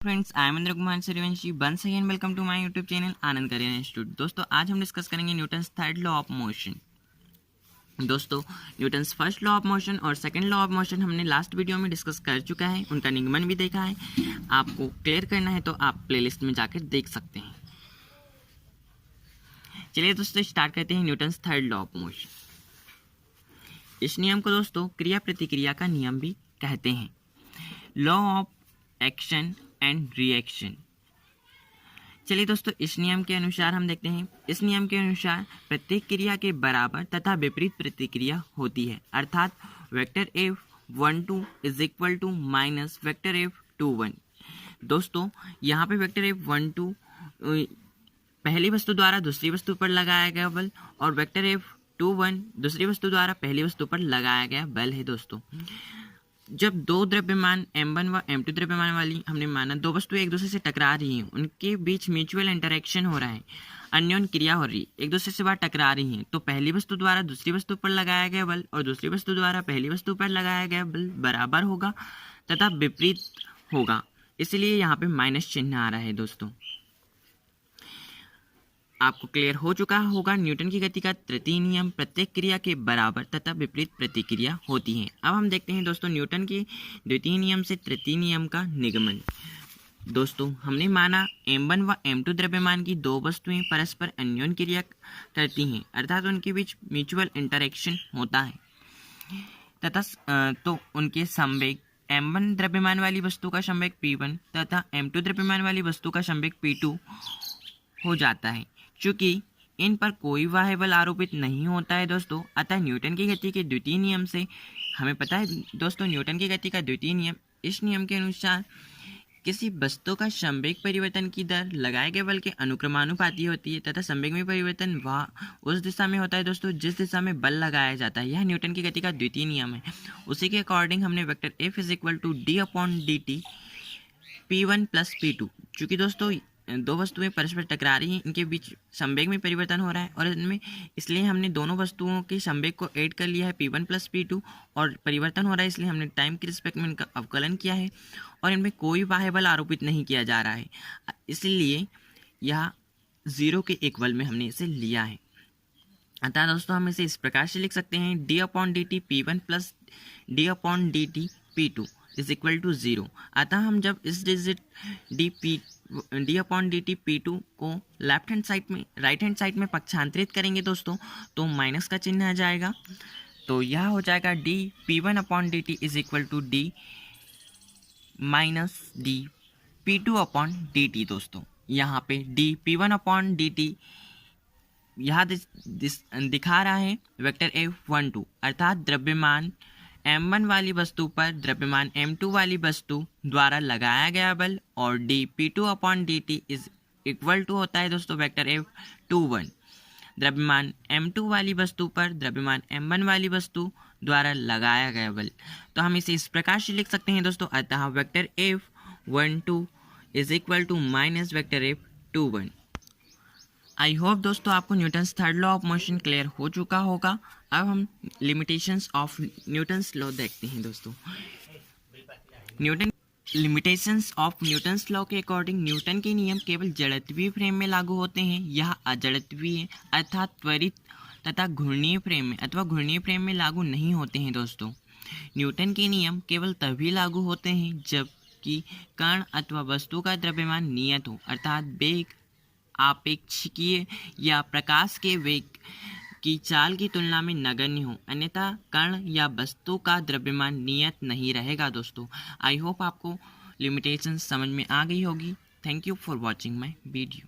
Friends, I am Indra Kumar Suryavanshi. Once again welcome to my YouTube channel Anand career institute. दोस्तों, आज हम discuss करेंगे Newton's third law of motion. दोस्तों, Newton's first law of motion और second law of motion हमने last video में discuss कर चुका है, उनका निगमन भी देखा है। आपको क्लियर करना है तो आप प्लेलिस्ट में जाकर देख सकते हैं। चलिए दोस्तों, स्टार्ट करते हैं Newton's third law of motion. इस नियम को दोस्तों क्रिया प्रतिक्रिया का नियम भी कहते हैं, law of action and reaction. चलिए दोस्तों, इस नियम के अनुसार हम देखते हैं। इस नियम के अनुसार प्रत्येक क्रिया के बराबर तथा विपरीत प्रतिक्रिया होती है, अर्थात vector F12 is equal to minus vector F21। दोस्तों, यहाँ पे वेक्टर F12 पहली वस्तु द्वारा दूसरी वस्तु पर लगाया गया बल और वेक्टर F21 दूसरी वस्तु द्वारा पहली वस्तु पर लगाया गया बल है। दोस्तों, जब दो द्रव्यमान m1 व m2 द्रव्यमान वाली हमने माना दो वस्तुएं एक दूसरे से टकरा रही हैं, उनके बीच म्यूचुअल इंटरेक्शन हो रहा है, अन्योन क्रिया हो रही है, एक दूसरे से बाहर टकरा रही हैं, तो पहली वस्तु द्वारा दूसरी वस्तु पर लगाया गया बल और दूसरी वस्तु द्वारा पहली वस्तु पर लगाया गया बल बराबर होगा तथा विपरीत होगा, इसलिए यहाँ पे माइनस चिन्ह आ रहा है। दोस्तों, आपको क्लियर हो चुका होगा न्यूटन की गति का तृतीय नियम, प्रत्येक क्रिया के बराबर तथा विपरीत प्रतिक्रिया होती है। अब हम देखते हैं दोस्तों न्यूटन के द्वितीय नियम से तृतीय नियम का निगमन। दोस्तों, हमने माना m1 व m2 द्रव्यमान की दो वस्तुएं परस्पर अन्योन क्रिया करती हैं, अर्थात उनके बीच म्यूचुअल इंटरेक्शन होता है तथा तो उनके संवेग m1 द्रव्यमान वाली वस्तु का संवेग p1 तथा m2 द्रव्यमान वाली वस्तु का संवेग p2 हो जाता है। चूंकि इन पर कोई बाह्य बल आरोपित नहीं होता है दोस्तों, अतः न्यूटन की गति के द्वितीय नियम से हमें पता है दोस्तों, न्यूटन की गति का द्वितीय नियम, इस नियम के अनुसार किसी वस्तु का संवेग परिवर्तन की दर लगाए गए बल के अनुक्रमानुपाती होती है तथा संवेग में परिवर्तन वह उस दिशा में होता है दोस्तों जिस दिशा में बल लगाया जाता है। यह न्यूटन की गति का द्वितीय नियम है। उसी के अकॉर्डिंग हमने vector F is equal to d/dt P1 plus P2, चूँकि दोस्तों दो वस्तुएं परस्पर टकरा रही हैं, इनके बीच संवेग में परिवर्तन हो रहा है और इनमें इसलिए हमने दोनों वस्तुओं के संवेग को ऐड कर लिया है P1 प्लस P2 और परिवर्तन हो रहा है, इसलिए हमने टाइम के रिस्पेक्ट में इनका अवकलन किया है और इनमें कोई बाह्य बल आरोपित नहीं किया जा रहा है, इसलिए यह जीरो के इक्वल में हमने इसे लिया है। अतः दोस्तों, हम इसे इस प्रकार से लिख सकते हैं d/dt P1 plus d/dt P2 is equal to 0। अतः हम जब इस डिजिट d/dt P2 को लेफ्ट हैंड साइड में राइट हैंड साइड में पक्षांतरित करेंगे दोस्तों, तो माइनस का चिन्ह आ जाएगा, तो यह हो जाएगा d P1/dt is equal to d minus d P2/dt। दोस्तों, यहाँ पे d P1/dt यहाँ दिखा रहा है वेक्टर F12, अर्थात द्रव्यमान m1 वाली वस्तु पर द्रव्यमान m2 वाली वस्तु द्वारा लगाया गया बल और d P2/dt is equal to होता है दोस्तों वेक्टर F21, द्रव्यमान m2 वाली वस्तु पर द्रव्यमान m1 वाली वस्तु द्वारा लगाया गया बल। तो हम इसे इस प्रकार से लिख सकते हैं दोस्तों, अतः vector F12 is equal to minus vector F21। I hope दोस्तों आपको Newton's third law of motion clear हो चुका होगा। अब हम लिमिटेशंस ऑफ न्यूटन्स लॉ देखते हैं दोस्तों। लिमिटेशंस ऑफ न्यूटन्स लॉ के अकॉर्डिंग न्यूटन के नियम केवल जड़त्वीय फ्रेम में लागू होते हैं। यह अजड़त्वीय अर्थात त्वरित तथा घूर्णीय फ्रेम में अथवा घूर्णीय फ्रेम में लागू नहीं होते हैं। दोस्तों, न्यूटन के नियम केवल तभी लागू होते हैं जबकि कण अथवा वस्तु का द्रव्यमान नियत हो, अर्थात वेग आपेक्षिकीय या प्रकाश के वेग की चाल की तुलना में नगण्य हो, अन्यथा कण या वस्तु का द्रव्यमान नियत नहीं रहेगा। दोस्तों, आई होप आपको लिमिटेशंस समझ में आ गई होगी। Thank you for watching my video.